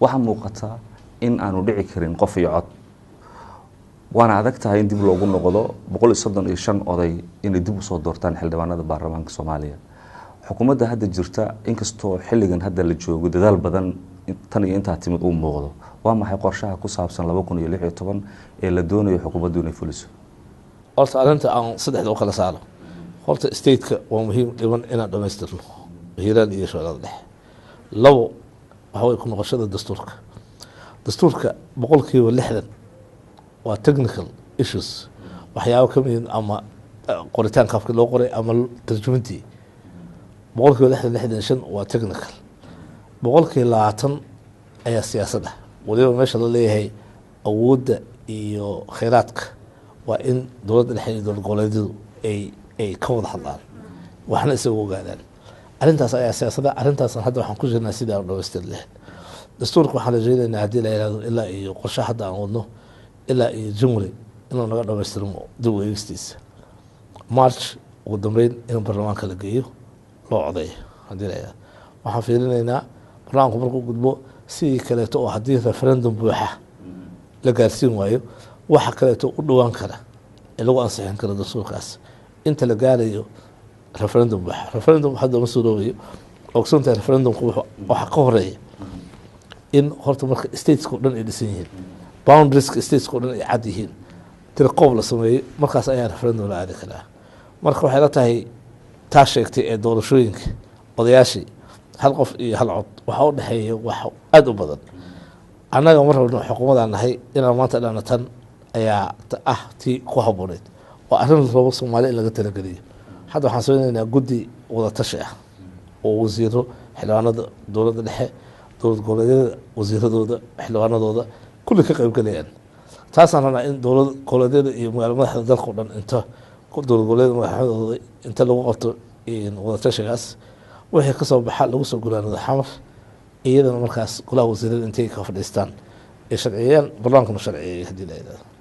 waxaa muuqata in aanu dhici karin qof iyo cod waana adag tahay in dib loogu noqdo 135 oday inay dib u soo doortaan xildhibaanada baarlamaanka Soomaaliya xukuumadda hadda jirta inkastoo xilligan hadda la joogo dadaal badan tan iyo inta timid uu muuqdo waa maxay qorshaha ku saabsan 2016 ee la doonayo xukuumaddu inay fuliso horta arrinta aan saddexda u kala saaro horta state-ka waa muhiim dhiban inaan dhamaystirno hiiraan iyo shaqada dhexe labo waxa way ku noqoshada dastuurka 60% waa technical issues waxyaabo ka mid ama qoritaanka afka loo qoray ama tarjumantii 65 waa technical 20 ayaa siyaasadda waliba meesha la leeyahay awoodda iyo kheyraadka waa in dowladda dhexe iyo dowlad goboleedyadu ay ka wada hadlaan waxna isaga ogaadaan arrintaas ayaa siyaasadda arrintaasna hadda waxaan ku jirnaa sidii aan dhamaystir lahayn dastuurka waxaan rajaynaynaa haddii la yidhahdo ilaa iyo qorshe hadda aan wadno ilaa iyo January inuu naga dhamaystirmo dib u eegistiisa March ugu dambeyn in baarlamaanka la geeyo loo codeeyo haddii la yidhahdo waxaan fiirinaynaa baarlamaanku markuu gudbo sidii kaleeto oo haddii referendum buuxa la gaarsiin waayo waxa kaleeto u dhawaan kara ee lagu ansixin karo dastuurkaas inta la gaarayo referendum buuxa hadda ma soo dhawaayo ogsoonta referendumku waxa ka horeeya in horta marka stateska dhan ay dhisan yihiin boundaries stateska dhan ay cad yihiin tirqoob la sameeyay markaas ayaa referendum la aadi karaa marka waxay la tahay taa sheegtay ee doorashooyinka odayaashii hal qof iyo hal cod waxa u dhaxeeya wax aad u badan annaga mar walba xukuumadda nahay inaan maanta dhana tan ayaa tii ku habooneed waa arrin loo Soomaali in laga talageliyo hadda waxaan soonaynaa guddi wada tashi ah oo wasiiro xildhibaanada dowladda dhexe dowlad goboleedyada wasiiradooda xildhibaanadooda kulli ka qayb galayaan taasaan rabnaa in dowlad goboleedyada iyo magaalada madaxda dalka oo dhan inta dowlad goboleedyada madaxdooda inta lagu qabto wada tashigaas wixii ka soo baxa lagu soo gulaanado xamar iyadana markaas golaha wasiirada intay ka fadhiistaan ee sharciyeen barnaamijka sharciyeeyay hadii la yiraahdo